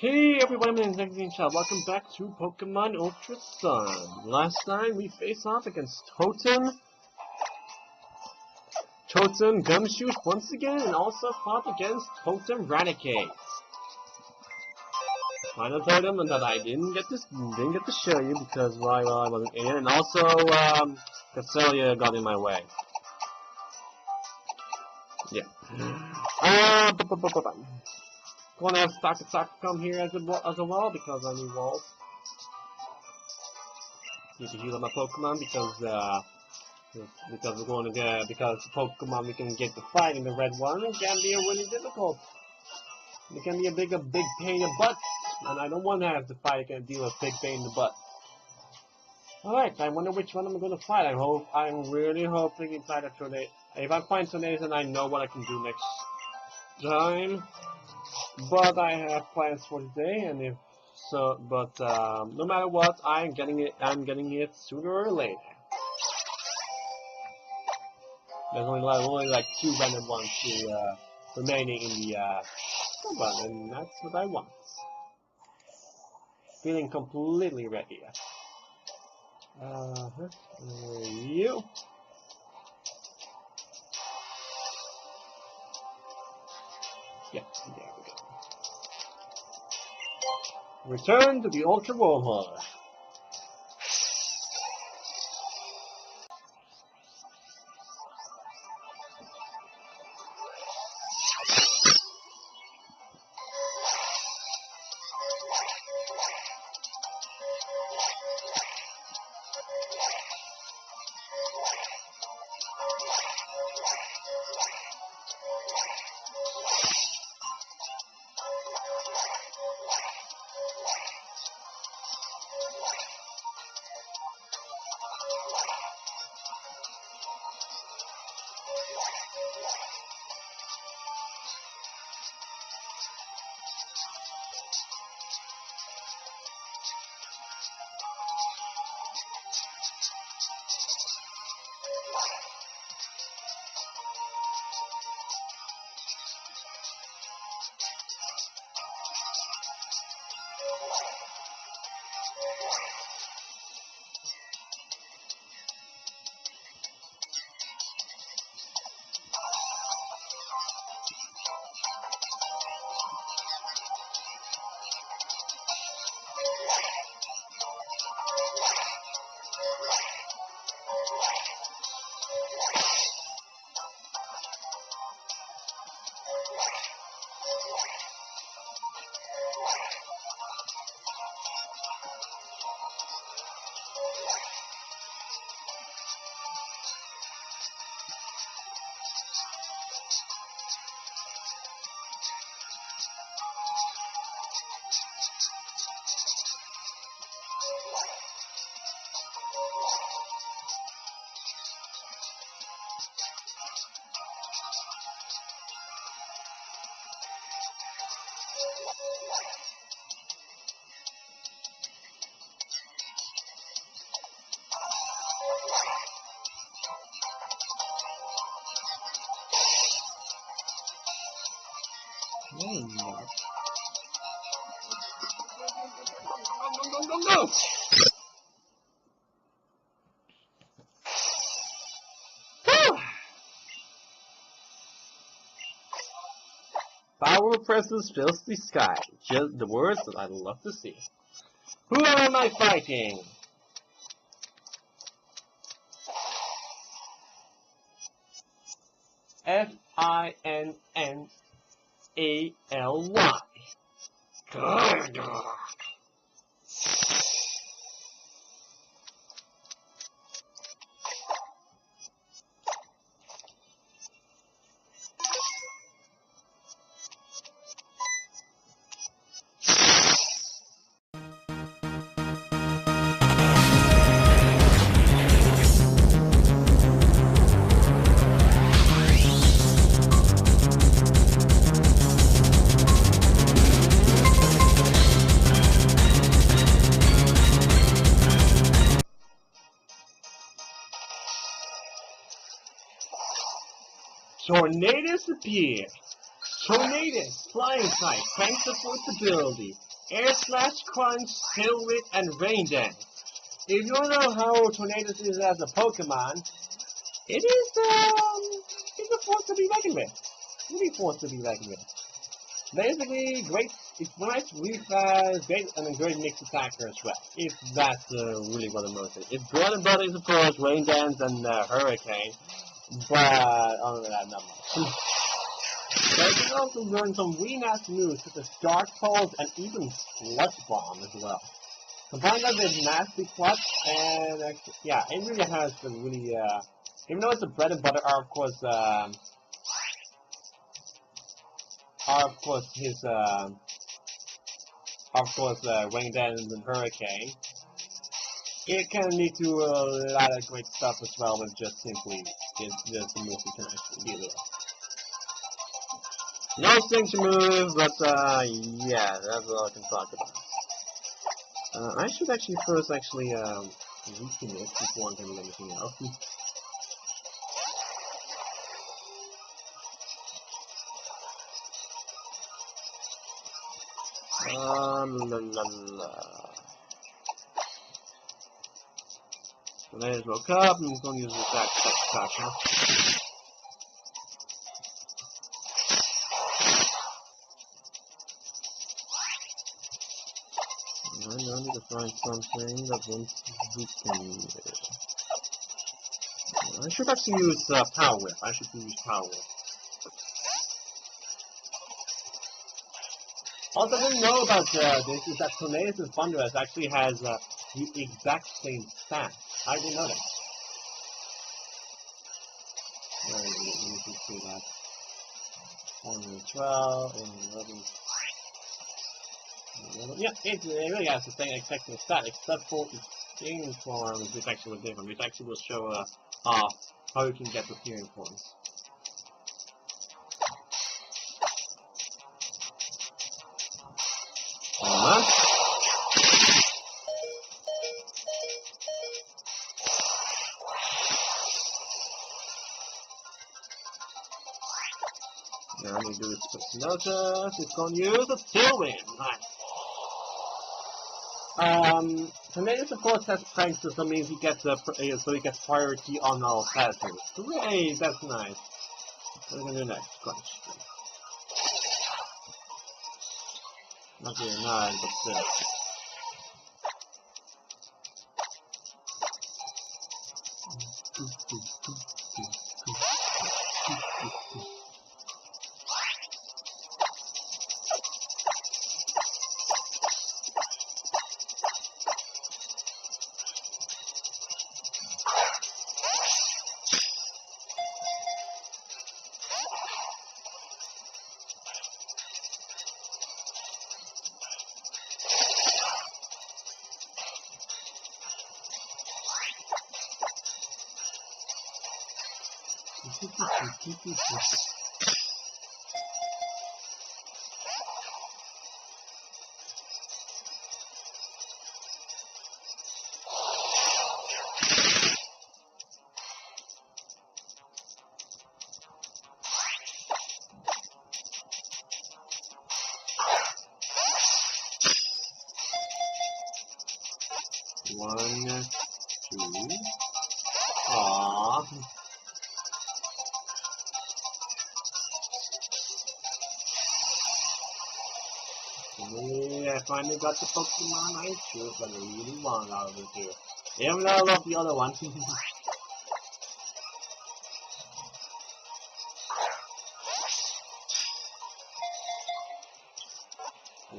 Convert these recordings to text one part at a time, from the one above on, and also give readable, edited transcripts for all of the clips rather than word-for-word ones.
Hey everyone, my name is Child. Welcome back to Pokemon Ultra Sun. Last time we faced off against Totem Gumshoes once again, and also fought against Totem Raticate. Final totem that I didn't get to show you because I wasn't in, and also Castelia got in my way. Yeah. Gonna have stock come here as well because I need walls. Need to heal up my Pokemon because we're going to because the Pokemon we can get to fight in the red one can be really difficult. It can be a big pain in the butt, and I don't want to have to fight and deal with big pain in the butt. All right, I wonder which one I'm going to fight. I'm really hoping inside of Tornado. If I find Tornadoes, then I know what I can do next time. But I have plans for today, and if so, no matter what, I'm getting it sooner or later. There's only like 2 random ones remaining in the button, and that's what I want. Feeling completely ready. You. Yeah, there we go. Return to the Ultra Wormhole. No! Power presence fills the sky. Just the words that I'd love to see. Who am I fighting? F-I-N-N-A-L-Y. Tornadoes appear. Tornadoes, flying type, thanks for its ability. Air Slash, Crunch, Tailwind, and Rain Dance. If you don't know how Tornadus is as a Pokemon, it's a force to be reckoned with. Really force to be reckoned with. Basically, it's nice, really fast, great, and a great mixed attacker as well. If that's really what I'm most is. Its bread and butter is of course Rain Dance and Hurricane, but other than that, not much. So you can also learn some really nice moves such as Dark Pulse and even Sludge Bomb as well. Combine that with Nasty Clutch, and yeah, it really has the really, even though it's a bread and butter, are of course Rain Dance and Hurricane. It can lead to a lot of great stuff as well with just simply just the moves you can actually deal with. No signature move, but yeah, that's all I can talk about. I should actually first weaken it before I can do anything else. So there's woke up, I'm going to use the attack, huh? I need to find something that won't weaken me. I should actually use Power Whip. Also, I didn't know about this is that Tornadus and Thunderous actually has the exact same stats. I didn't know that. Let me just see that. 112, 11. Yeah, it really has the same exact stat, except for its healing forms, which actually was different, which actually will show how you can get the healing forms. Now I need to do this quick notice. It's going to use a Tailwind. Nice. Tornadus of course has pranks, so that means he gets priority on all passes. Hooray! That's nice. What are we gonna do next? Crunch. Not really nice, but still. One, two. Aww. Yeah, I finally got the Pokemon I choose, but I really want out of it too. Even though I love the other one.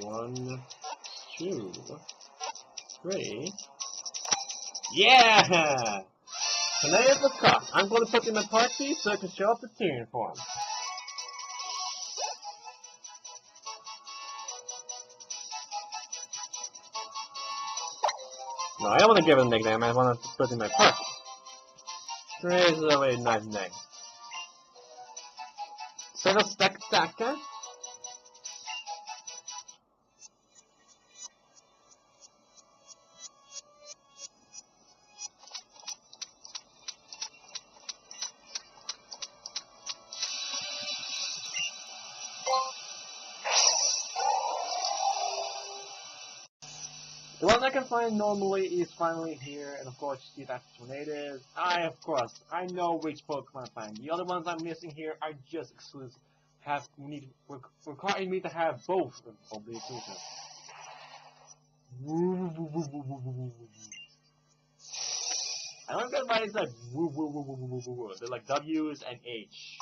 1, 2, 3. Yeah! Tornadus was caught. I'm going to put him in party so I can show up the tearing form. No, I don't want to give it a nickname. I want to put him in my party. This is a very nice name. So the Spectacular. The one I can find normally is finally here, and of course, see that's tornadoes. I know which Pokemon I find. The other ones I'm missing here are just exclusive. Requiring me to have both of the exclusives. I don't get why it's like woo woo woo woo woo woo woo. They're like W's and H.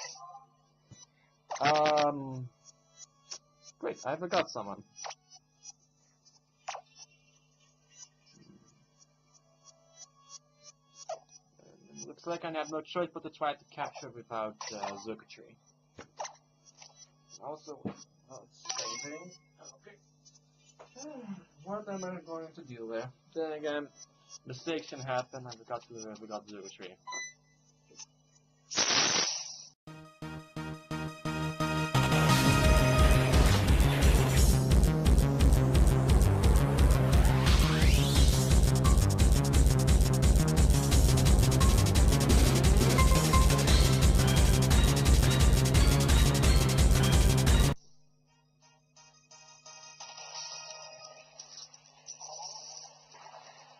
Great, I forgot someone. Looks like I have no choice but to try to capture without circuitry. Also, saving. Okay. What am I going to do there? Then again, mistakes can happen. I forgot circuitry.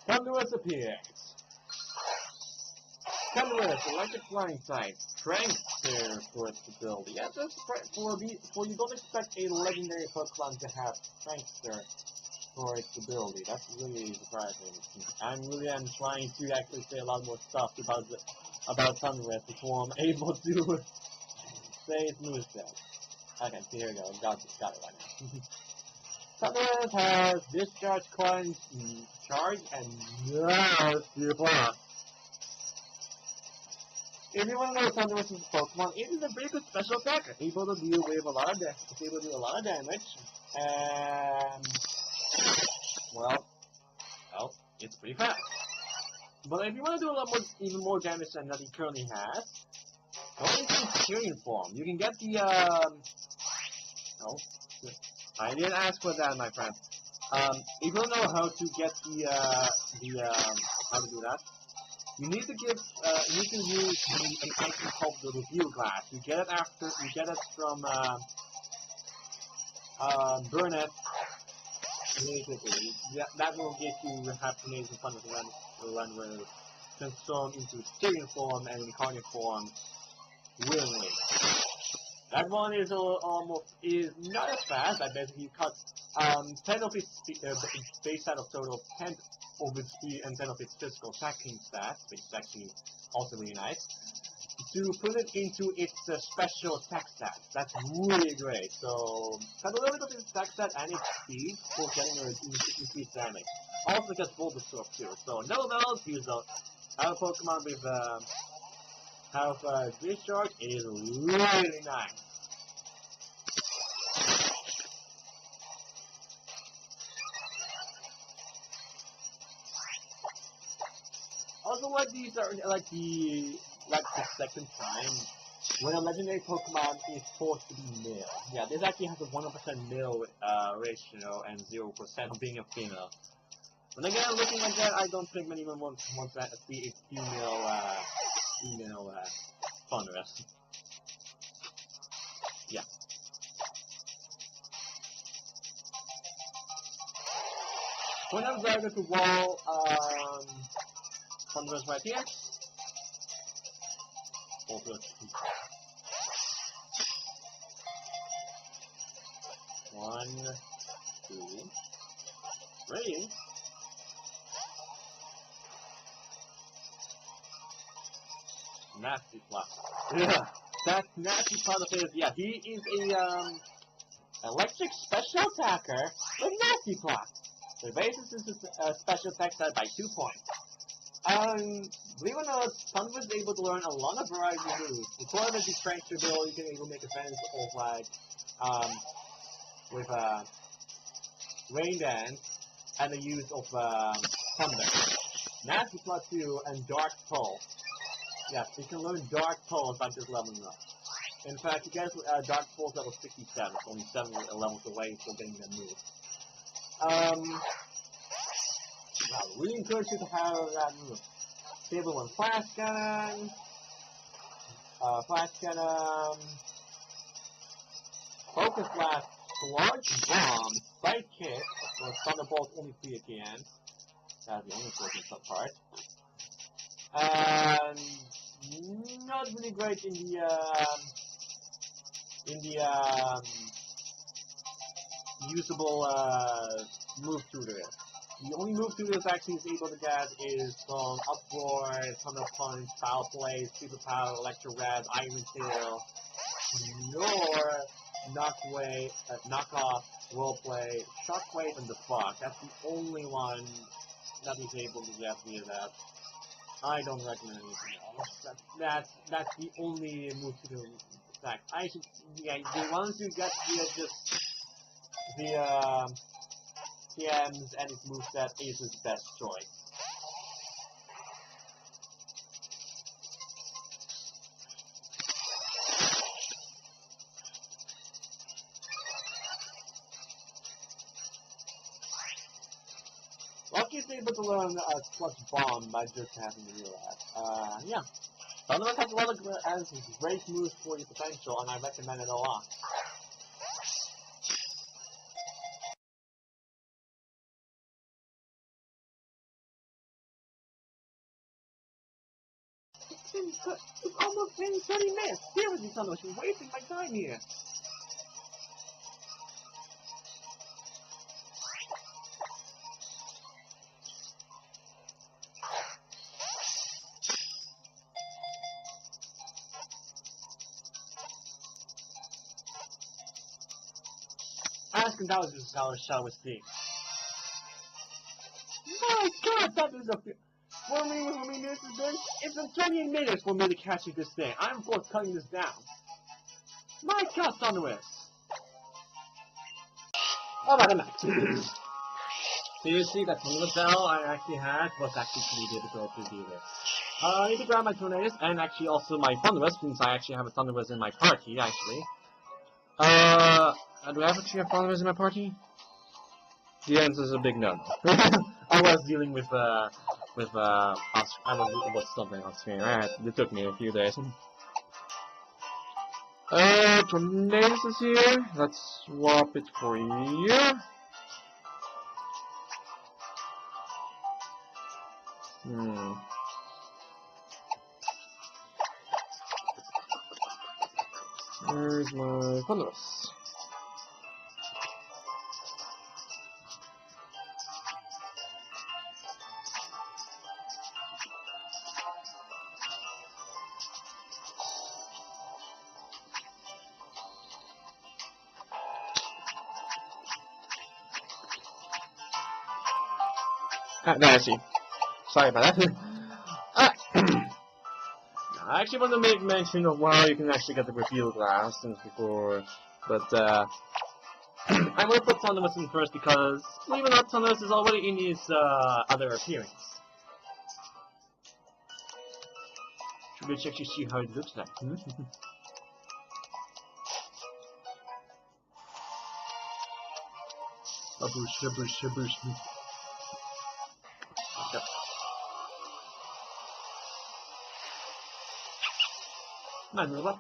Thunderous appears. Thunderous, electric flying type. Prankster for its ability. Yeah, that's for you don't expect a legendary Pokemon to have Prankster for its ability. That's really surprising. I really am trying to actually say a lot more stuff about Thunderous before I'm able to say its moveset. Okay, here we go. Got it right now. Thunderous has Discharge, Cleanse, Charge, and Nasty Plot. If you want to know Thunderous is a Pokemon, it is a very good special attacker. Able to deal with a lot of damage, and well, it's pretty fast. But if you want to do even more damage than that he currently has, go into Tyrian form. You can get the I didn't ask for that, my friend. If you don't know how to get how to do that, you need to use an item called the Review Glass. You get it from Burnett. Basically, that will get you happiness in front of the run where transform into Tyrian form and Incarnate form willingly. That one is not as fast. I basically cut 10 of its base stat of total, 10 of its speed, and 10 of its physical attacking stats, which is actually also really nice, to put it into its special attack stats. That's really great. So cut a little bit of its attack stat and its speed for getting increased damage. Also gets full absorb too. So no bells, use our Pokemon with Discharge. It is really nice. Also, these are like the second time when a legendary Pokemon is forced to be male. Yeah, this actually has a 100% male ratio and 0% of being a female. But again, looking at that, I don't think anyone wants to see a female Thunderous. Yeah. When I'm driving to wall, Thunderous right here. One, two, three. Nasty Plot. Yeah, that Nasty Plot of his. Yeah, he is a electric special attacker with Nasty Plot. The basis is a special attack stat by 2 points. Believe it or not, Thunderous is able to learn a lot of variety of moves. According to the Prankster ability, you can able to make offense of with Rain Dance and the use of Thunder. Nasty Plot 2 and Dark Pulse. Yes, you can learn Dark Pulse by just leveling up. In fact, you get Dark Pulse level 67, only 7 levels away from getting that move. We encourage you to have that move. Stable 1 Flash Cannon, Focus Blast, Large Bomb, Sidekick, of course Thunderbolt only 3 again. That's the only important part. And not really great in the usable move tutor. The only move tutor is actually able to get is from Uproar, Thunder Punch, Foul Play, Super Power, Electro Red, Iron Tail, nor Knockoff, Roleplay, Shockwave, and the Fog. That's the only one that he's able to get via that. I don't recommend anything else. That's the only move to do attack. I should, yeah, the ones you get via just the TMs and its moveset is his best choice. Lucky is able to learn Clutch Bomb by just having to do that. Yeah. Thunderous has a lot of great moves for your potential, and I recommend it a lot. It's almost been 30 minutes! Seriously, Thunderous, you're wasting my time here! Ask and that was just shall we see. My god, that is a... How many minutes is this? It's been 28 minutes for me to catch you this thing. I'm for cutting this down. My god, Thunderous! Alright, I'm back. So you see that Thunderous battle I actually had was actually pretty difficult to do this. I need to grab my Tornadus and actually also my Thunderous, since I actually have a Thunderous in my party, actually. Do I actually have Thunderous in my party? The answer is a big no. I was dealing with I was something on screen. Alright, it took me a few days. Tornadus is here. Let's swap it for you. Where's my Thunderous? There I see. Sorry about that. I actually want to make mention of how you can actually get the reveal glass since before, but I'm going to put Thunderous in first because, believe it or not, Thunderous is already in his other appearance. Should we actually see how it looks like? Shaboosh. Okay. Nice robot.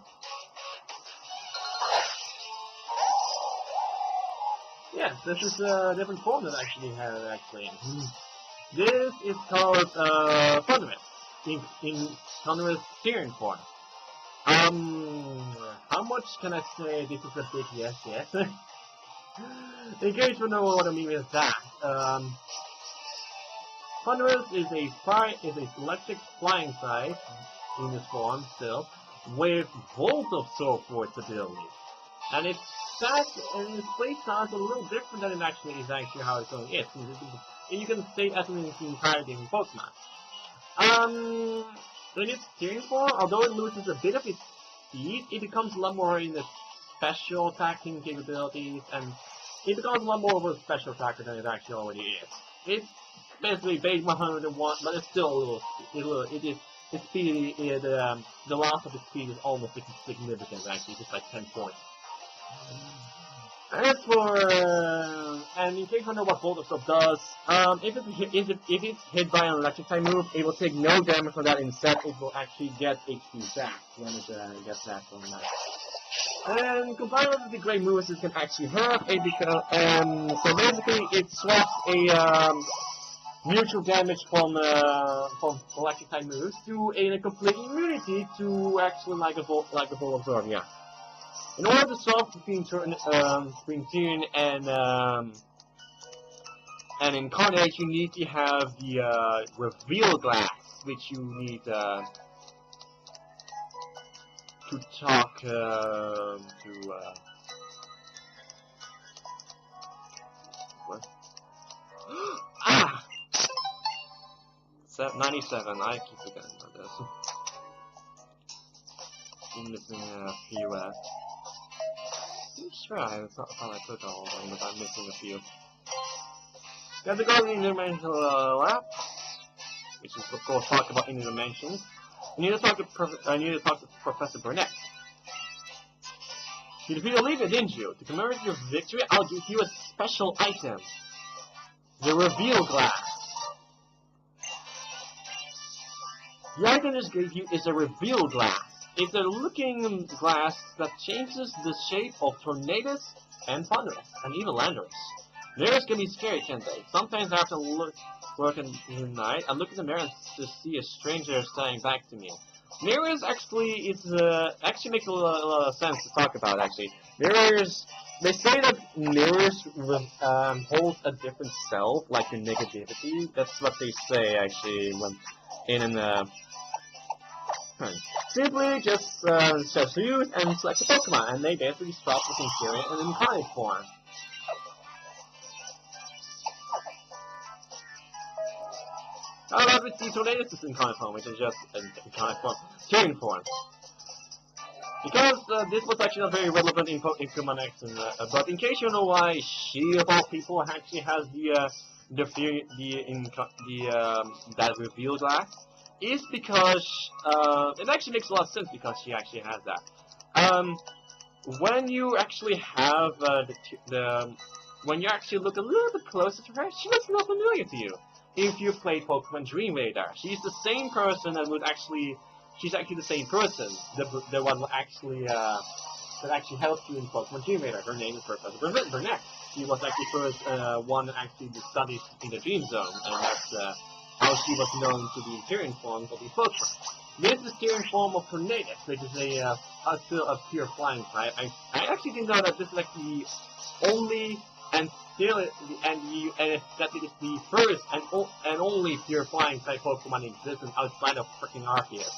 Yes, this is a different form that I actually have actually. This is called Thunderous in Thunderous Tyrian form. How much can I say this is a big yes? In case you know what I mean with that, Thunderous is a electric flying type in this form still, with Volt of Soul Force ability. And its play style is a little different than it actually is how it's going is. You can state as an entirely different Pokemon. In its Tyrian form, although it loses a bit of its speed, it becomes a lot more in the special attacking capabilities, and it becomes a lot more of a special attacker than it actually already is. It's basically base 101, but it's still a little. Its speed, the loss of its speed is almost significant actually, just like 10 points. As for, and in case you know what Bolt of Soap does, if it's hit by an electric type move, it will take no damage from that. Instead, it will actually get HP back when it gets that from that. And combined with the great moves it can actually have, so basically it swaps a neutral damage from electric type moves to a complete immunity to actually like a full absorb. Yeah. In order to swap between Tyrion and Incarnate, you need to have the reveal glass, which you need to talk to what? Ah! 97. I keep forgetting about this. I'm missing a few. I'm sure I thought I took all of them, but I'm missing a few. You have to go to the interdimensional lab, which is of course talk about interdimensions. You need to talk to Professor Burnett. You defeated Eevee, didn't you? To commemorate your victory, I'll give you a special item. The reveal glass. The item this gave you is a reveal glass. It's a looking glass that changes the shape of tornadoes and thunders, and even landers. Mirrors can be scary, can't they? Sometimes I have to work in the night. I look in the mirror to see a stranger staring back to me. Mirrors actually makes a lot of sense to talk about. Actually, mirrors. They say that mirrors hold a different self, like your negativity. That's what they say actually when Simply just choose and select a Pokemon, and they basically swap between Tyrion and Incarnate form. How about with the Tornadus Incarnate form, which is just an Incarnate form, Tyrion form? Because this was actually not very relevant in Pokemon X, but in case you don't know why she of all people actually has that reveal glass, is because it actually makes a lot of sense because she actually has that. When you actually have when you actually look a little bit closer to her, she looks not familiar to you. If you play Pokemon Dream Radar, she's the same person that would actually. She's actually the same person. The one that actually helped you in Pokemon Dream Radar. Her name is Professor Burnett. She was actually first one that actually studied in the Dream Zone, and that's how she was known to the Tyrion form of these Pokemon. This is Tyrion form of Tornadus, which is still a pure flying type. I actually didn't know that this is like the only that it is the first and only pure flying type Pokemon in existence outside of freaking Arceus.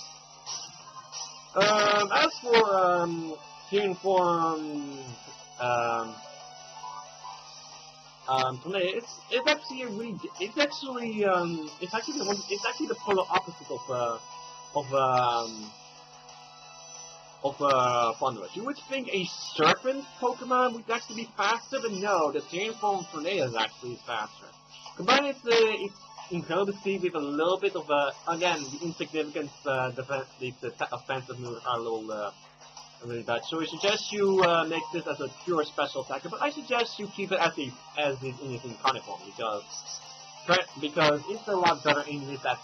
As for Tyrion form Tornadus, it's actually the polar opposite of Thunderous. You would think a serpent Pokemon would actually be faster, but no, the Tyrion form Tornadus actually is faster. Combined, it's incredibly speed with a little bit of again, the insignificant the offensive moves are a little really bad. So I suggest you make this as a pure special attacker, but I suggest you keep it as it is in its incarnate form because it's a lot better in with that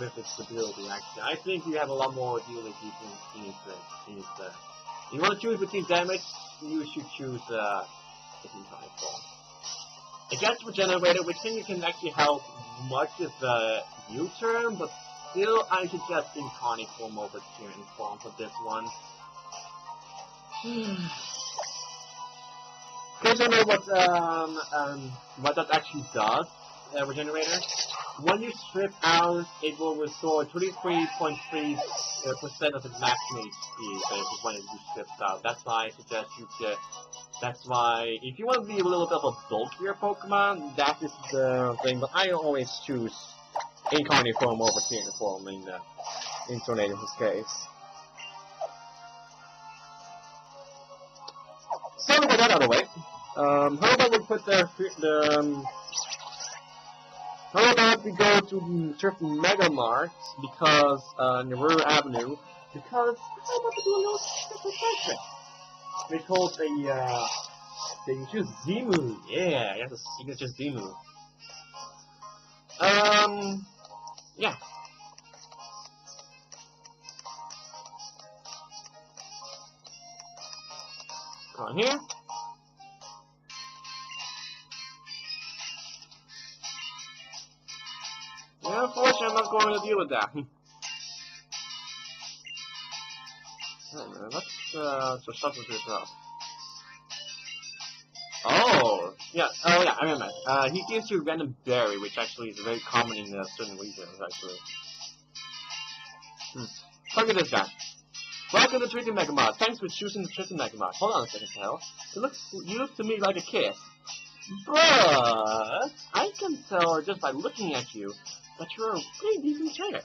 with its stability. Actually, I think you have a lot more utility in its. If you want to choose between damage, you should choose its incarnate form. It gets regenerated, which then you can actually help much with U-turn, but still I suggest incarnate form over Tyrion form for this one. Because I know what that actually does, regenerator. When you strip out, it will restore 23.3% of its maximum HP, basically when it is stripped out. That's why I suggest you to. That's why, if you want to be a little bit of a bulkier Pokemon, that is the thing. But I always choose Incarnate form over Tyrion form in Tornadus' case. So to get that out of the way, how about we put how about we go to Turf Mega Mart because Nauru Avenue because how about we do a little special segment? We call it the signature Z-move. Yeah, that's a signature Z-move. Yeah. Come on here. Yeah, unfortunately, I'm not going to deal with that. Let's substitute up. Oh, yeah, I remember. He gives you a random berry, which actually is very common in certain regions, actually. Look at this guy. Welcome to Treaty Megamod. Thanks for choosing the Treaty Megamod. Hold on a second, Tail. You look to me like a kiss. But I can tell just by looking at you that you're a pretty decent trainer.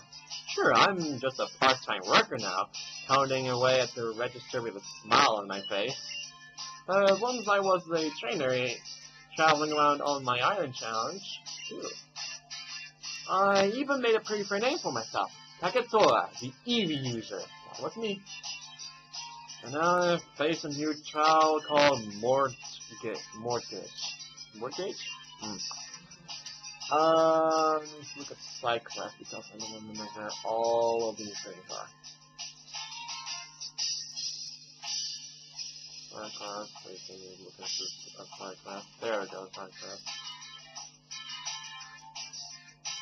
Sure, I'm just a part-time worker now, pounding away at the register with a smile on my face. Once I was a trainer, traveling around on my Iron Challenge, too. I even made a pretty fair name for myself. Takatoa, the Eevee user. That was me. And now I face a new trial called Mortgage. Mortgage? Let's look at side quest because I don't remember where all of these things are. Side quest, look at this side quest. There we go, side quest.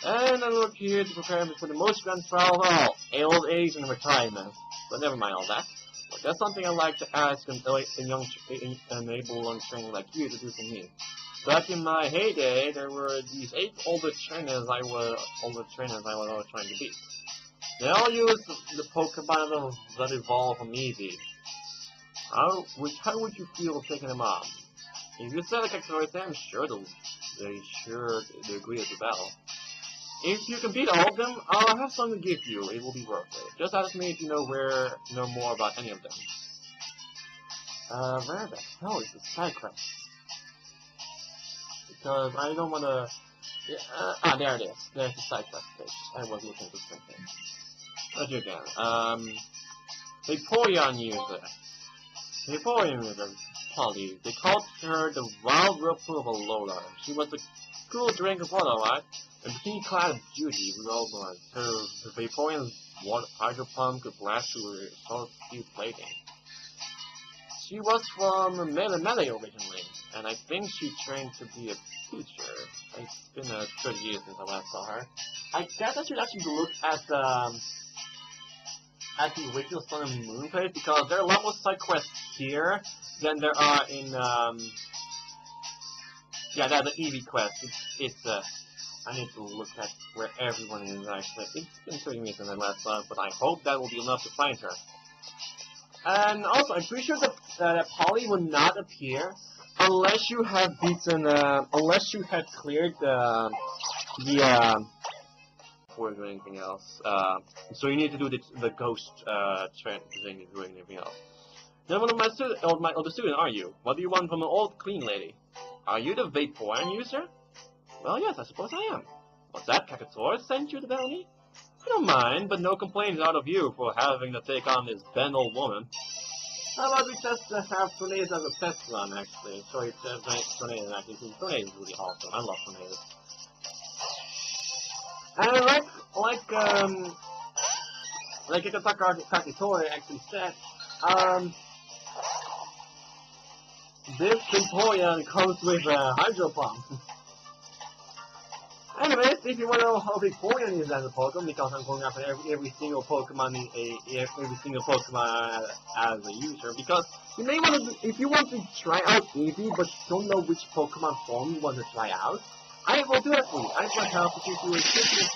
And I look here to prepare me for the most grand trial of all, old age and retirement. But never mind all that. But that's something I'd like to ask an able young trainer like you to do for me. Back in my heyday, there were these 8 older trainers I was always trying to beat. They all used the Pokemon that evolved from Eevee. How would you feel taking them on? If you said like I'm sure they agree as well. If you can beat all of them, I'll have something to give you. It will be worth it. Just ask me if you know more about any of them. Where the hell is the side quest? Because I don't wanna... Yeah, there it is. There's the side quest page. I was looking at the same thing. Let's do it again. Vaporeon user, Polly. They called her the wild whirlpool of Alola. She was a cool drink of water, right? A bikini clad of beauty with all blood. Her Vaporeon's water hydro pump could blast through her salty plating. She was from Melee originally, and I think she trained to be a teacher. It's been 30 years since I last saw her. I guess I should actually look at the original Sun and Moon page because there are a lot more side quests here than there are in yeah, the Eevee quest. I need to look at where everyone is actually. It's been 30 minutes since I last saw it, but I hope that will be enough to find her. And also, I'm pretty sure that Polly will not appear unless you have beaten, unless you have cleared before doing anything else. So you need to do the ghost thing and doing anything else. Then one of my older student, are you? What do you want from an old clean lady? Are you the Vaporeon user? Well, yes, I suppose I am. Was that Kakatora sent you to tell me? I don't mind, but no complaints out of you for having to take on this bent old woman. How about we just have tornadoes as a test run, actually? Sorry, tornadoes, actually. Tornadoes is really awesome. I love tornadoes. And like Kakatora actually said, this Vaporeon comes with a hydro pump. Anyways, if you want to know how Vaporeon is as a Pokemon, because I'm going after every single Pokemon as a user, because you may want to, if you want to try out Eevee but don't know which Pokemon form you want to try out, I will do that for you. I will help to give you a tip,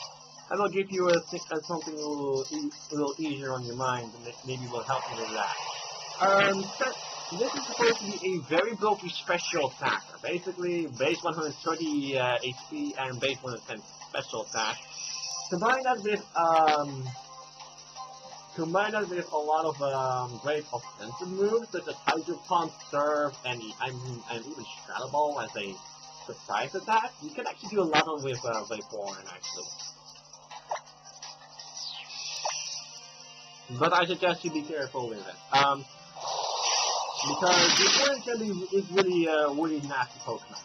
and I'll give you something a little easier on your mind, and maybe will help you with that. This is supposed to be a very bulky special attack. Basically, base 130 HP and base 110 special attack. Combine that with a lot of great offensive moves such as Hydro Pump, Surf, and even Shadow Ball as a surprise attack. You can actually do a lot with Vaporeon actually. But I suggest you be careful with it. Because Vaporeon is really nasty Pokemon.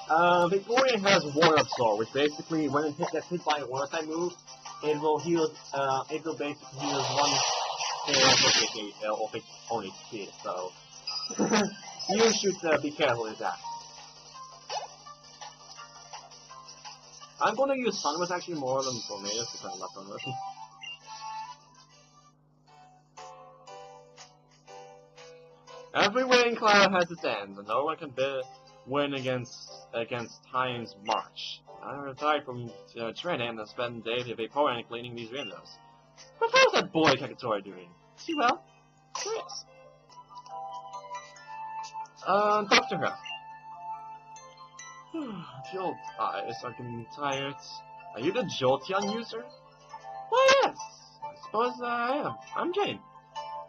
Vaporeon has Water Absorb, which basically, when it gets hit by a water type move, it will heal. It will basically heal 1 of its own HP. So You should be careful with that. I'm gonna use Thunderous actually more than Tornadoes because I love Thunderous. Every winning cloud has its end, and no one can win against Time's march. I retired from training and spent days with Vapor and cleaning these windows. But how's that boy Kakatora doing? Is he well? Yes. Talk to her. Jolt eyes are getting tired. Are you the Jolteon user? Why yes! I suppose I am. I'm Jane.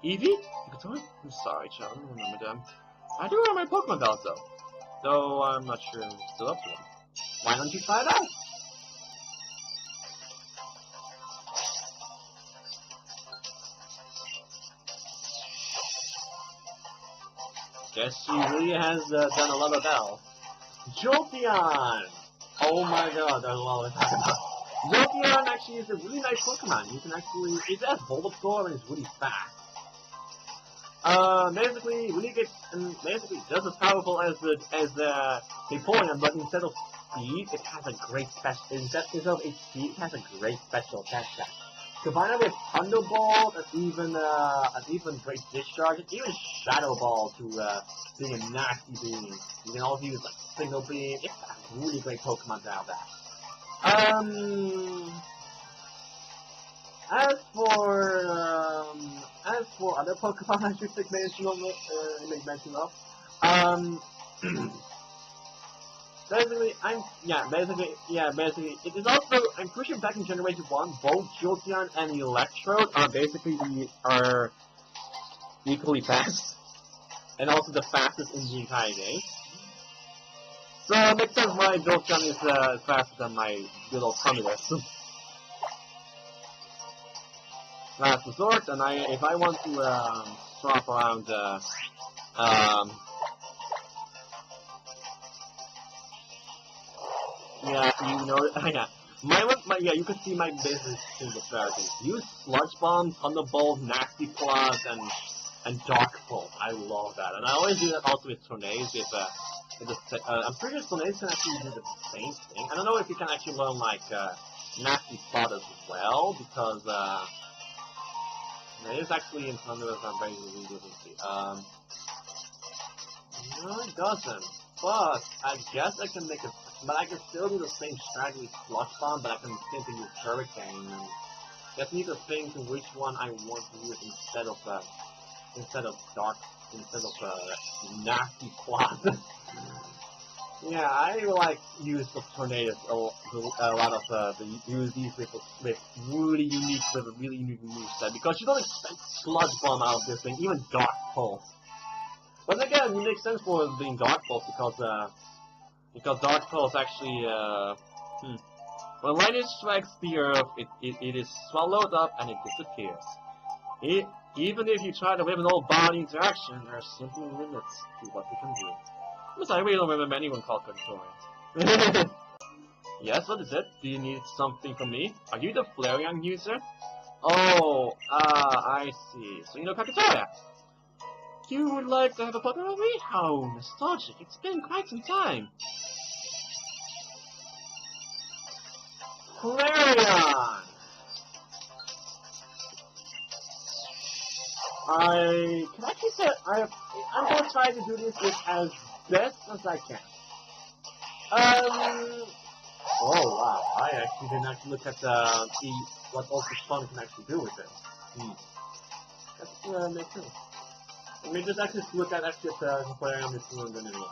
Eevee? Kakatora? I'm sorry, child. I don't remember them. I do remember my Pokemon bells though. Though I'm not sure I'm still up to them. Why don't you try it out? Guess she really has done a lot of bells. Jolteon! Oh my god, there's a lot of talk about. Jolteon actually is a really nice Pokemon. You can actually, it has Bulbasaur and it's really fast. Basically, when you get, basically just as powerful as Vaporeon, but instead of speed, it has a great special, instead of HP, it has a great special attack set. Combine it with Thunderbolt, and even Great Discharge, and even Shadow Ball to, being a nasty beam. You can also use, like, Single Beam. It's a really great Pokemon to have that. As for other Pokemon I should make mention of, basically, it is also, I'm pretty sure back in Generation 1, both Jolteon and Electrode are equally fast, and also the fastest in the entire game. So it makes sense why Jolteon is faster than my good old Thunderous. Last resort, and if I want to swap around yeah, you know, yeah, you can see my business single strategies. Use Sludge Bomb, Thunderbolt, Nasty Claws, and Dark Pulse. I love that, and I always do that also with Tornades. I'm pretty sure Tornades can actually do the same thing. I don't know if you can actually learn like Nasty Spot as well, because it is actually in Thunderous. I'm very good to see. No, it doesn't. But I guess I can make it. But I can still do the same strategy with Sludge Bomb, but I can simply use Hurricane. And just need to think which one I want to use instead of Nasty Claws. Yeah, I like use the Tornadoes a lot of use these with really unique moveset, because you don't expect Sludge Bomb out of this thing, even Dark Pulse. But again, it makes sense for being Dark Pulse because Dark Pulse actually when lightning strikes the earth, it is swallowed up and it disappears. Even if you try to whip an old body interaction, there are simply limits to what you can do. I really don't remember anyone called Kakatora. Yes, what is it? Do you need something from me? Are you the Flareon user? Oh, I see. So you know Kakatora? You would like to have a Pokemon with me? How nostalgic. It's been quite some time. Flareon! I can actually say I'm going to try to do this with as best as I can. Oh wow! I actually didn't actually look at what Ultra Sun can actually do with it. That's makes sense. Let me just actually look at Flareon this one than anyone.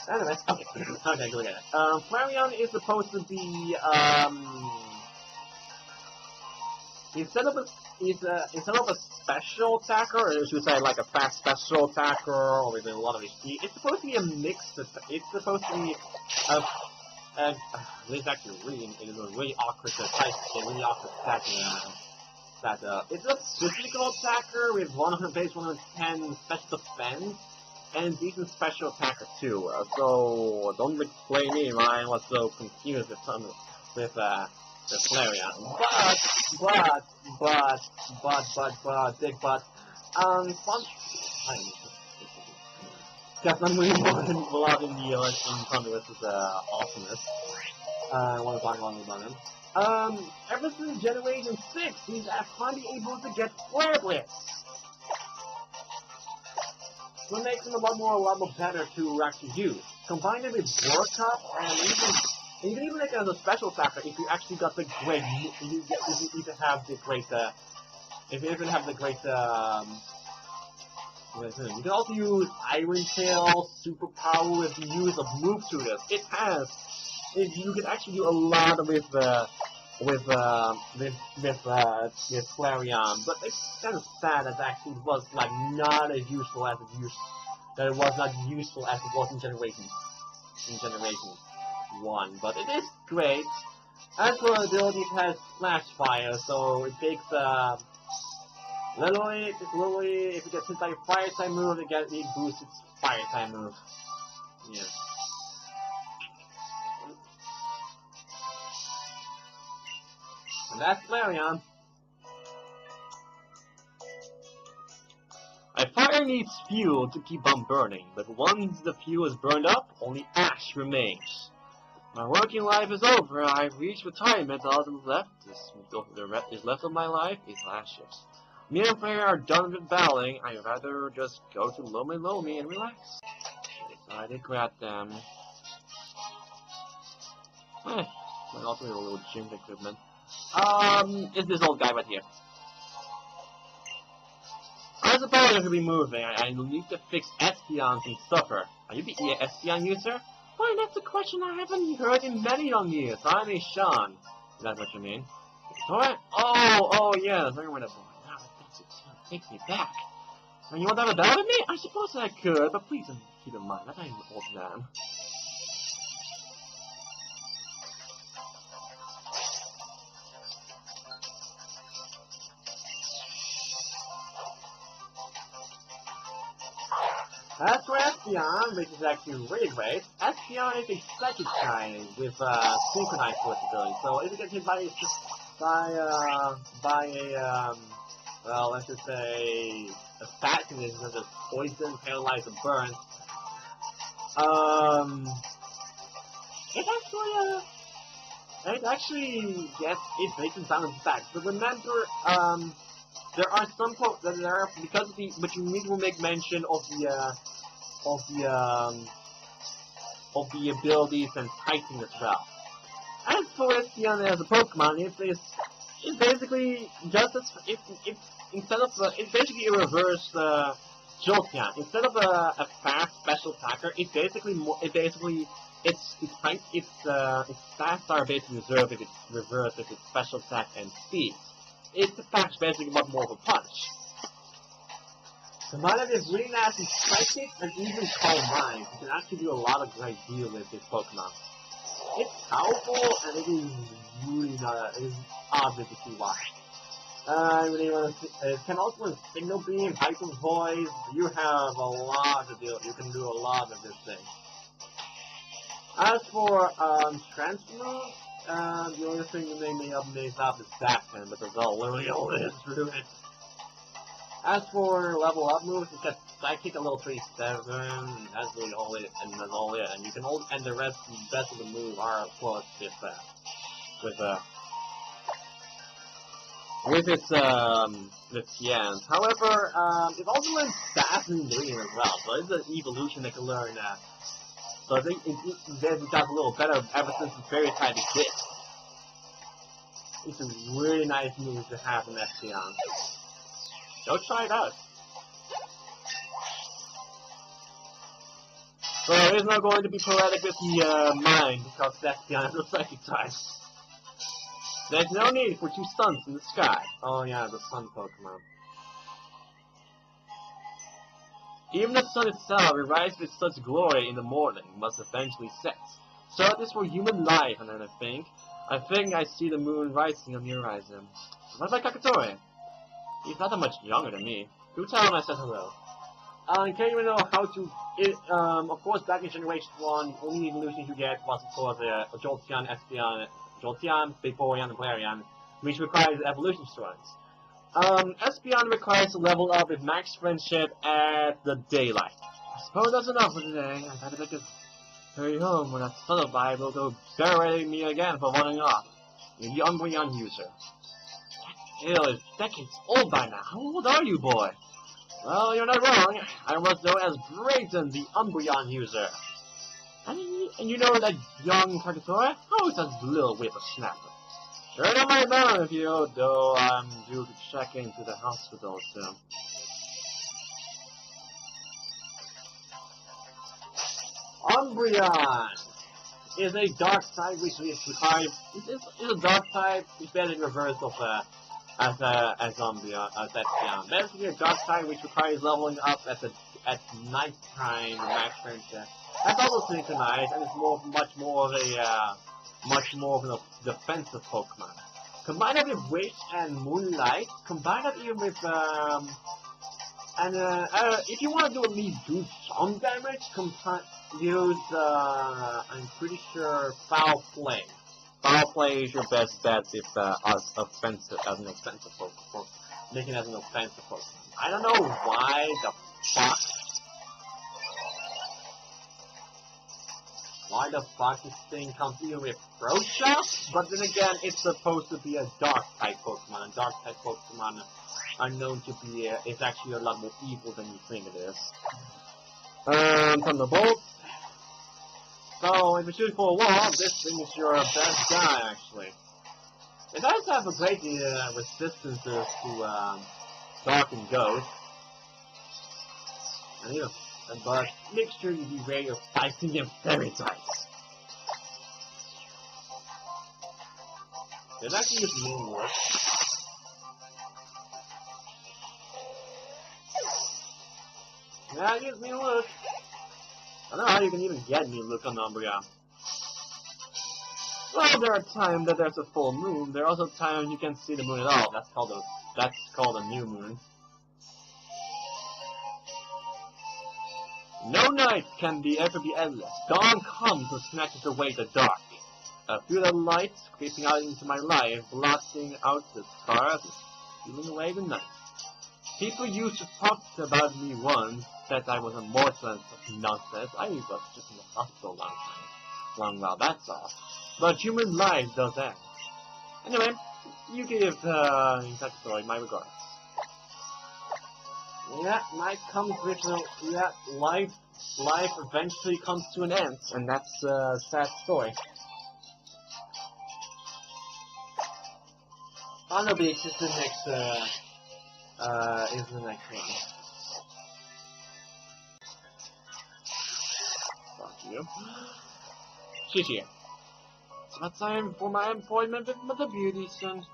Anyway, okay, okay, look at it. Flareon is supposed to be instead of a special attacker, or should say like a fast special attacker, or with a lot of HP, it's supposed to be a mixed. It's supposed to be it's actually really awkward to type. Really awkward attacking. It's a physical attacker with 110 special defense and decent special attacker too. So don't blame me. I was so confused with the Flareon. But, big but, Because I'm really more loving the in Thunderous' awesomeness. I want to talk more about him. Ever since Generation 6, he's finally able to get Flare Blitz. What makes him a lot more better to actually use. Combine it with World Cup, and you can even make it as a special factor if you actually got the great, if you even have the great, you can also use Iron Tail, Superpower with the use of Move Tutors. You can actually do a lot with Flareon, but it's kind of sad that actually it was like not as useful as it was in Generation 1. But it is great. As for ability, it has Flash Fire, so it takes literally if it gets hit by a fire type move, it boosts its fire type move. Yeah. And that's Flareon. A fire needs fuel to keep on burning, but once the fuel is burned up, only ash remains. My working life is over. I've reached retirement. All that is left of my life is ashes. Me and Flare are done with battling. I'd rather just go to Lomi and relax. I decided to grab them. Might also need a little gym equipment. It's this old guy right here. As a powder to be moving, I need to fix Espeons and Suffer. Are you the Espeon user? Why, that's a question I haven't heard in many long years. I'm a Sean. Is that what you mean? Alright. Oh, yeah. Now that takes me back. And you want to have a battle with me? I suppose I could, but please keep in mind that I'm an old man. As for Espeon, which is actually really great, Espeon is a psychic kind with synchronized ability. So if you get hit by well, let's just say assassin is such as poison, paralyze, or burn. It actually gets it makes it balance back. But remember, there are some because but you need to make mention of the abilities and typing as well. As for Espeon as a Pokemon, it's basically just as it's basically a reverse Jolteon. Instead of a fast special attacker, its stats are basically reserved if it's reversed if it's special attack and speed. Its attacks basically much more of a punch. Combined with really nasty psychic and even calm mind, you can actually do a lot of great deal with this Pokemon. It's powerful and it is really it is obvious to see why. It can also with Signal Beam, Hyper Voice. You have a lot to do. You can do a lot of this thing. As for Transfer, the only thing that made me amazed up is Zappin, but that's literally all it is through it. As for level up moves, it's got Psychic a level 37, and that's really all it, and that's all it. And you can and the rest of the move are of course with its Yans. However, it also learns Fast and Dream as well, so it's an evolution that can learn that. So I think it got a little better ever since the fairy type exists. It's a really nice move to have in Espeon. Go try it out. So it is not going to be poetic with the mind because Espeon is a psychic type. There's no need for two suns in the sky. Oh yeah, the sun Pokemon. Even the sun itself, it rises with such glory in the morning, must eventually set. So it is for human life, and then I think I see the moon rising on the horizon. What about Kakatoe? He's not that much younger than me. Do tell him I said hello. Can't even know how to. Of course, back in Generation 1, the only evolution you get was, of course, Jolteon, Espeon, Jolteon, Vaporeon, and Flareon, which requires evolution stones. Espeon requires to level up with max friendship at the daylight. I suppose that's enough for today. I gotta make a hurry home when that Subtle will go berating me again for running off. You're the Umbreon user. That hill is decades old by now. How old are you, boy? Well, you're not wrong. I was known as Brayton, the Umbreon user. And you know that young Kakatora? Oh, it's a little whippersnapper. Sure don't mind knowing if you, though I'm due to check into the hospital soon. Umbreon is a dark type which requires is a dark type which is in reverse of as Umbreon as Espeon. Basically a dark type which requires leveling up at night time max friendship. That's also synchronized and it's much more of a defensive Pokemon. Combine it with Wish and Moonlight, combine it even with if you want to at least do some damage, use I'm pretty sure Foul Play. Foul Play is your best bet if as an offensive Pokemon, making it as an offensive Pokemon. I don't know why the fuck this thing comes even with Proshot, but then again, it's supposed to be a dark type Pokemon, and dark type Pokemon are known to be, it's actually a lot more evil than you think it is. Thunderbolt. So, if you shoot for a wall, this thing is your best guy, actually. It does have a great resistance to Dark and Ghost. And you know, but make sure you be ready of fighting them very tight. It actually is Moonwork. Yeah, it gives me a look. I don't know how you can even get me a look on Umbreon. Well, there are times that there's a full moon. There are also times you can't see the moon at all. That's called a new moon. No night can ever be endless. Dawn comes and snatches away the dark. A few little lights creeping out into my life, blotting out the stars, stealing away the night. People used to talk about me once, that I was a mortal and such nonsense. I was just in the hospital long while, that's all. But human life does end. Anyway, you give Insectoid my regards. Yeah, night comes with life eventually comes to an end, and that's a sad story. Honor Beach is the next thing. Fuck you. Shishi. It's time for my appointment with the beautician.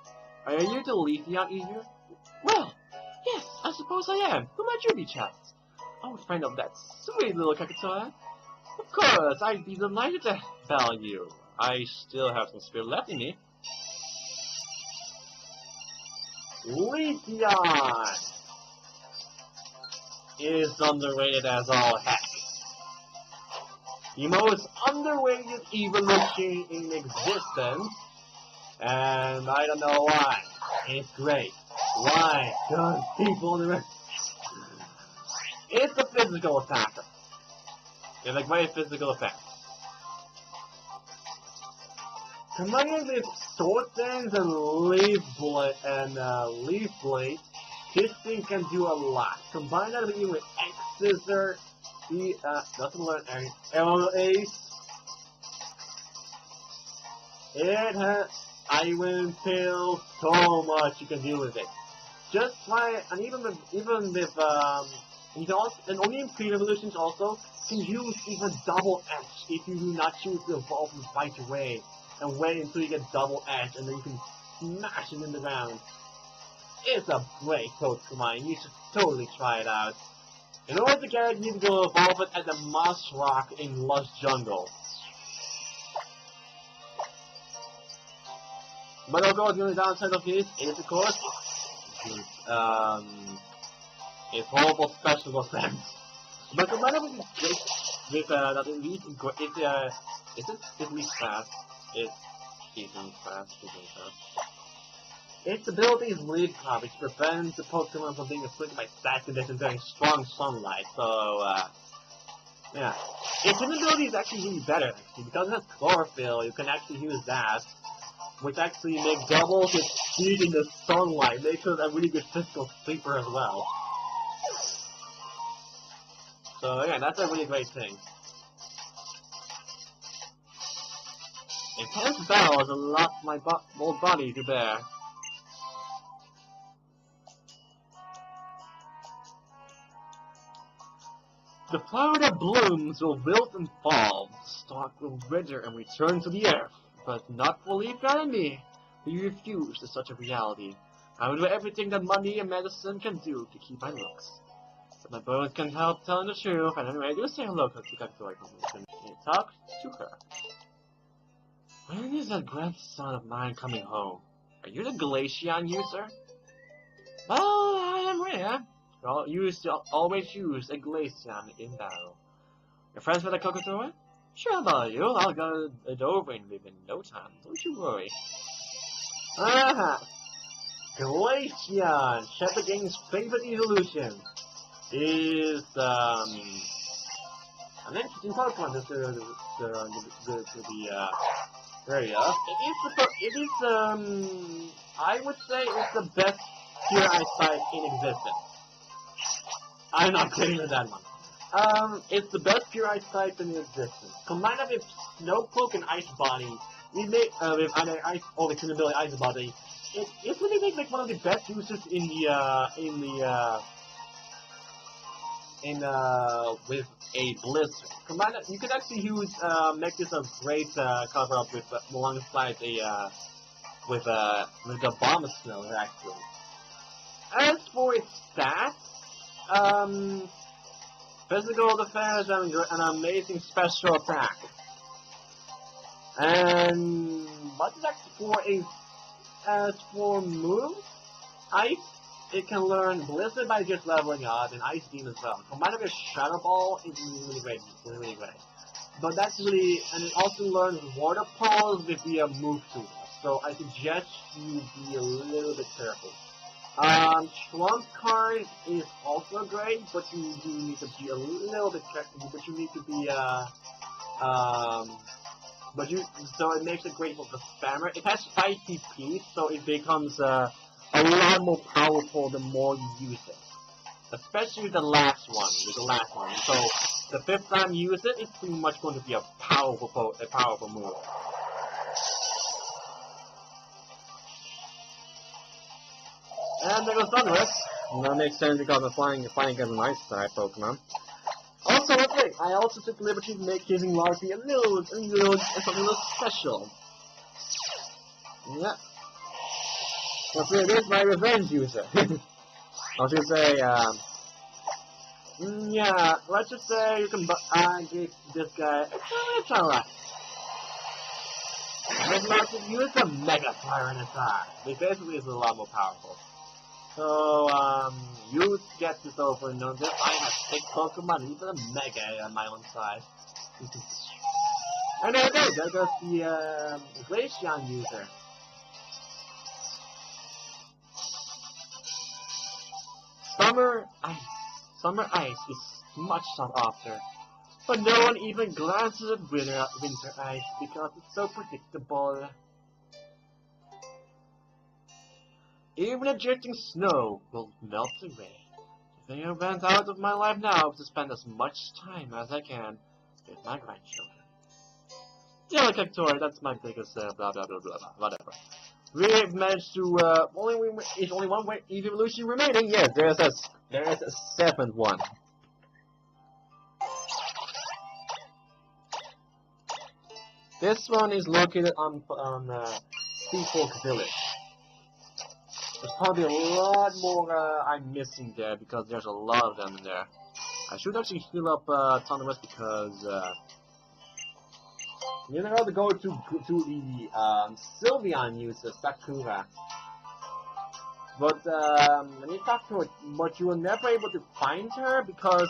Are you the Leafeon eater? Well, yes, I suppose I am. Who might you be, chat? I would find out that sweet little Kakatoa. Of course, I'd be delighted to tell you. I still have some spirit left in me. Leafeon is underrated as all heck. The most underrated evolution in existence, and I don't know why. It's great. Why don't people underrate? It's a physical attacker. It's a great physical effect. Combined with Sword Dance and Leaf Blade, this thing can do a lot. Combine that with X-Scissor, doesn't learn Arrow Ace. It has, I will tell so much you can do with it. Just try, and even with you can also, and only in pre-evolutions also, can use even Double Edge if you do not choose to evolve and fight your way. And wait until you get Double Edge, and then you can smash it in the ground. It's a great Pokemon, you should totally try it out. In order to get it, you need to go evolve it at the Moss Rock in Lush Jungle. But of course, the only downside of this is, of course, it's horrible special effects. But the matter with that it's at least fast. It's decent fast. Its ability is Leaf Cloud, which prevents the Pokemon from being afflicted by static conditions during strong sunlight. So, yeah. Its ability is actually really better, actually. Because it has Chlorophyll, you can actually use that, which actually makes doubles its speed in the sunlight, makes it a really good physical sleeper as well. So, yeah, that's a really great thing. Intense battle is a lot my whole body to bear. The flower that blooms will wilt and fall, the stalk will wither and return to the earth, but not for Leaf God and me. We refuse to such a reality. I will do everything that money and medicine can do to keep my looks. But my bones can help telling the truth, and anyway, do say hello to Kaktori Conversation. And talk to her. When is that grandson of mine coming home? Are you the Glaceon user? Well, I am rare. Always use a Glaceon in battle. You're friends with a Kokotoa? Sure about you. I'll get it over in no time. Don't you worry. Aha! Glaceon! Chef the Game's favorite evolution is, an interesting Pokemon to be, area. It is, I would say it's the best pure ice type in existence. I'm not kidding with that one. It's the best pure ice type in existence. Combined with Slowpoke and Ice Body, we make, with either Ice, or with Ability Ice Body, it really makes like one of the best users with a Blizzard. Combined, you could actually use, make this a great, cover up with, alongside with the Bomb Snow, actually. As for its stats, physical defense and an amazing special attack. And what is actually as for moves, Ice, it can learn Blizzard by just leveling up, and Ice Beam as well. Combined with Shadow Ball is really great, really great. But that's really, and it also learns Water Pulse with the move tool. So I suggest you be a little bit careful. Trump card is also great, but you need to be a little bit careful. But you need to be so it makes it great for the spammer. It has 5 TP, so it becomes a lot more powerful the more you use it. Especially the last one, So the 5th time you use it, it's pretty much going to be a powerful move. And there goes Thunderous. That makes sense because I'm fighting against an ice type Pokemon. Also, wait, I also took the liberty to make Kissing Larky a little special. Yeah. Well, see, it is my revenge user. I should say, yeah, let's just say you can give this guy a try. But not to use a Mega Fire in his eye. He basically is a lot more powerful. So, you get this over and done. I have 6 Pokemon, even a Mega on my own side. And there goes the, Glaceon user. Summer Ice is much sought after, but no one even glances at Winter Ice because it's so predictable. Even a drifting snow will melt away. The thing I went out of my life now is to spend as much time as I can with my grandchildren. Yeah, Kaktori, that's my biggest blah blah blah blah blah, whatever. We've managed to there's only one evolution remaining. Yes, there is a 7th one. This one is located on Seafork Village. There's probably a lot more I'm missing there because there's a lot of them in there. I should actually heal up Thunderous because you know to go to the Sylveon user Sakura. But when you talk to her, but you were never able to find her because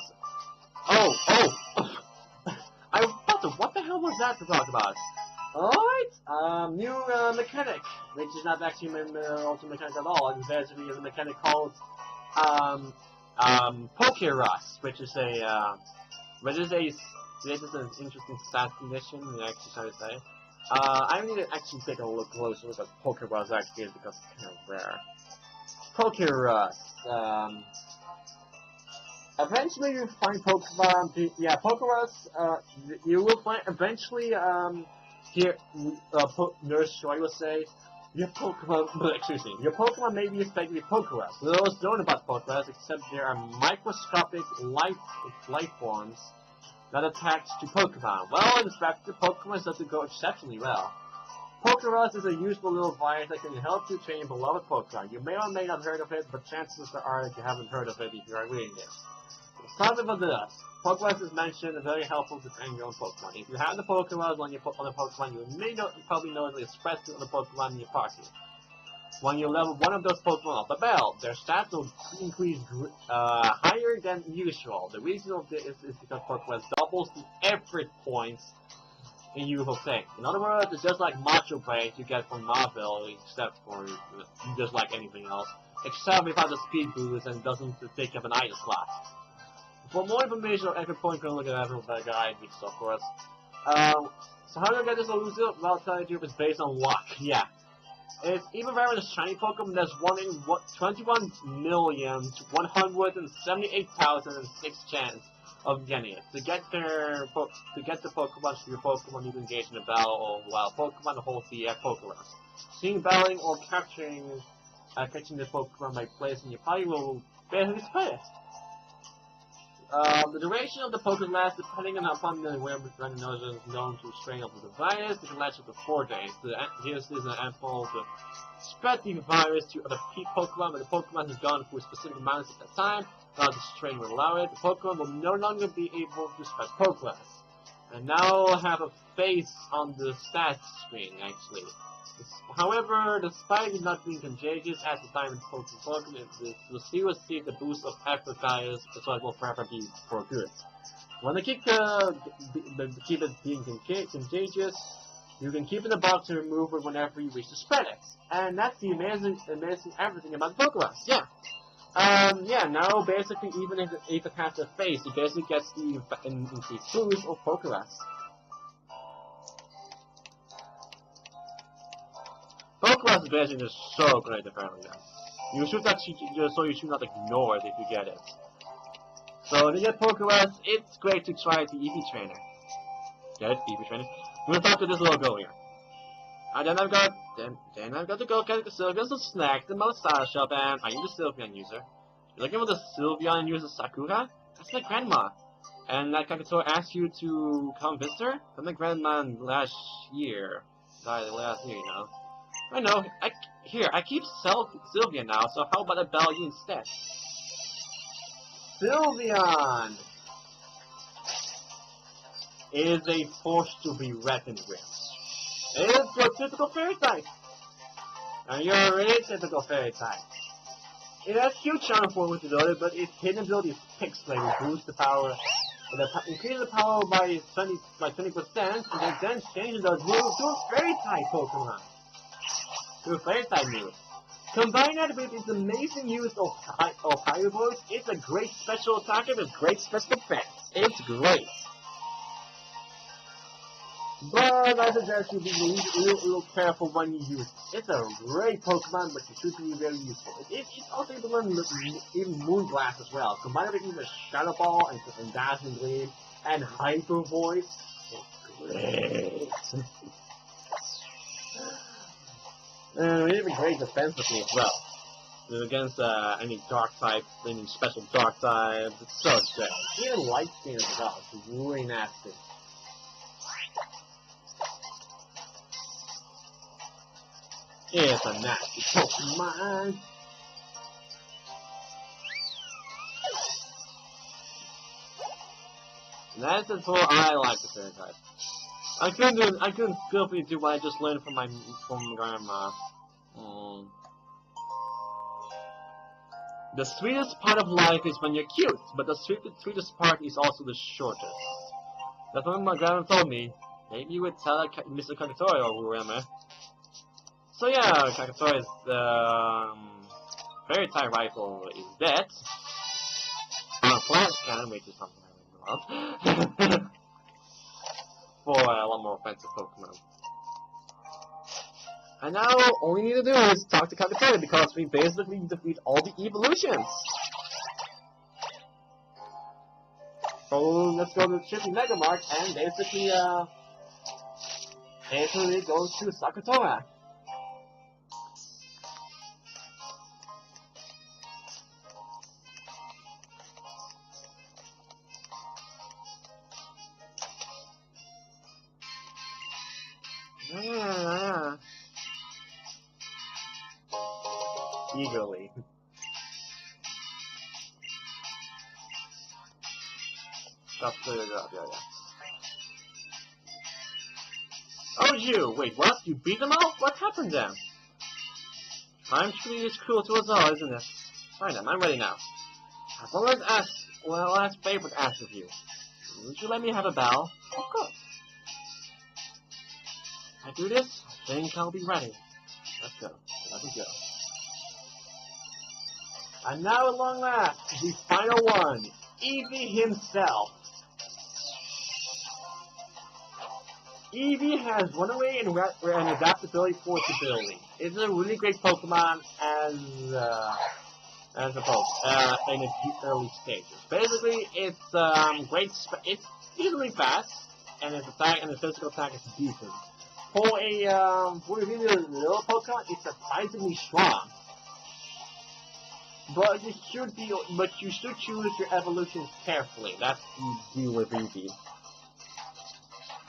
I thought, what the hell was that to talk about? Alright, new mechanic, which is not actually an ultimate mechanic at all. It's basically a mechanic called Poke Rust, which is an interesting stat condition, actually trying to say. I need to actually take a closer look at Poke Rust actually because it's kind of rare. Poke Rust, eventually you find Pokemon, yeah, Poke Rust, you will find eventually, here, Nurse Joy will say, your Pokemon may be effectively Poke Rust. Little is known about Poke Rust, except there are microscopic life forms that attach to Pokemon. Well, in fact, the Pokemon doesn't go exceptionally well. Poke Rust is a useful little virus that can help you train beloved Pokemon. You may or may not have heard of it, but chances are that you haven't heard of it if you are reading this. Start with this. Poke Rust is mentioned and very helpful to train your own Pokemon. If you have the Poke Rust on the Pokemon, you probably know it express it on the Pokemon in your party. When you level one of those Pokemon off the belt, their stats will increase higher than usual. The reason of this is because Poke Rust doubles the effort points in usual thing. In other words, it's just like Macho Brain you get from Marvel, except for just like anything else, except without the speed boost and doesn't take up an item slot. For more information on every point, you can look at every guide, which of course. So how do I get this elusive? Well, I'll tell you, it's based on luck. Yeah. It's even rare in the shiny Pokemon, there's 1 in 21,178,006 chance of getting it. To get the Pokemon to your Pokemon, you can engage in a battle, while Pokemon holds the Poke Rust. Seeing battling or catching the Pokemon by placing your party will basically spread it. The duration of the Poke Rust, depending upon the where diagnosis is known to strain of the virus, it can last up to 4 days. Here's an example to spread the virus to other Pokemon, but the Pokemon has gone through a specific amount at a time. Now the strain will allow it. The Pokemon will no longer be able to spread Poke Rust. And now I'll have a face on the stats screen, actually. However, despite it not being contagious at the time of Pokemon, we'll still receive the boost of Aphrodite, so it will forever be for good. When they keep it being contagious, you can keep it in the box and remove it whenever you wish to spread it. And that's the amazing everything about Pokemon. Yeah. Yeah, now basically even if it has a face, it basically gets the increased boost of Pokemon. Pokemon is basically just so great apparently. You should not ignore it if you get it. So to get Pokemon, it's great to try the Eevee trainer. Get it? Eevee trainer? We'll talk to this little girl here. And then I've got to go get the Sylveon some snacks in my style shop, and are you the Sylveon user? You're looking for the Sylveon user Sakura? That's my grandma. And that Kakator asked you to come visit her? That's my grandma last year. Died last year, you know. I know. I keep Sylveon now, so how about I battle you instead? Sylveon is a force to be reckoned with. It's your typical fairy type. And you're a typical fairy type. It has huge charm forward to the but its hidden ability is Pixelate, which boosts the power. Increase the power by 20%, and then changes those moves to a fairy type Pokemon. To a fairy type move. Combine that with its amazing use of Hyrule Voice, it's a great special attacker with great special defense. It's great. But I suggest you be a little careful when you use it. It's a great Pokemon, but it should be very useful. It's also able to learn even Moonblast as well. Combine it with even Shadow Ball and Dazzling Gleam and Hyper Voice. It's great. Even great defensively as well. Against any dark type, any special dark types, it's so great. Even Light Skin as well, it's really nasty. It's a nasty Pokemon. That's as far I like the fairy type. I couldn't skillfully do what I just learned from my grandma. The sweetest part of life is when you're cute, but the sweetest part is also the shortest. That's what my grandma told me. Maybe with Mr. Kakatori or whoever. So yeah, Kakatori's fairy type rifle is dead. Plant cannon, which is something I really love. For a lot more offensive Pokemon. And now all we need to do is talk to Kakatori because we basically defeat all the evolutions. So let's go to Chippy Mega Mart and basically go to Sakutora. Eagerly. That's good, yeah. Oh, you! Wait, what? You beat them all? What happened then? Time treating is cruel to us all, isn't it? Fine then, I'm ready now. I've always asked, well, last favor to ask of you. Would you let me have a bow? Of course. I do this, I think I'll be ready. Let's go. Let me go. And now at long last, the final one, Eevee himself. Eevee has run away and adaptability force ability. It's a really great Pokemon as a Pokemon in its early stages. Basically, it's it's easily fast, and its attack and its physical attack is decent. For a really little Pokemon, it's surprisingly strong. But you should choose your evolutions carefully. That's what you do with Eevee.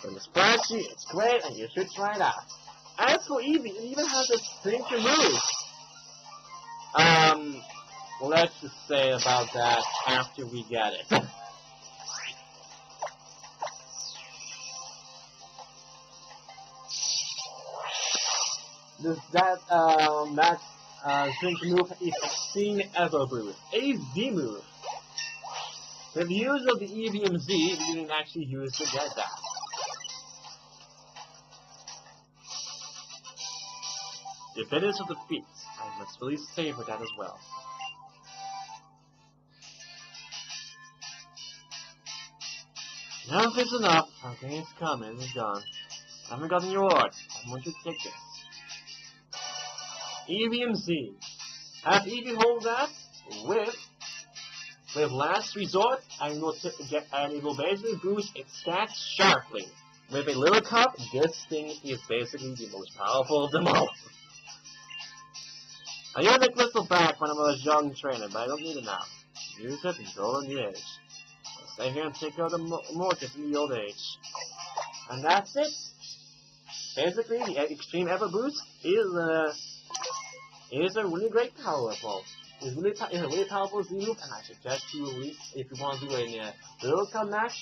When it's flashy, it's great, and you should try it out. As for Eevee, it even has a signature move. Let's just say about that after we get it. That signature move is Extreme Evo Boost, a Z move. With the use of the Eevium Z, you can actually use to get that. The finish of the feat, I must really savor that as well. Enough is enough. Our day is coming, it's gone. I haven't gotten your reward. I want you to take this. Eevium Z. Have Eevee hold that with last resort, and it will basically boost its stats sharply. With a little cup, this thing is basically the most powerful of them all. I used the crystal back when I was a young trainer, but I don't need it now. Use it and grow a new age. I'll stay here and take care of the mortgage in the old age. And that's it. Basically, the Extreme Evo Boost is a really great powerful. It's a really powerful Z move, and I suggest you at least, if you want to do a little cup match,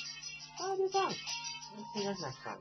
try this out. Let's see you guys next time.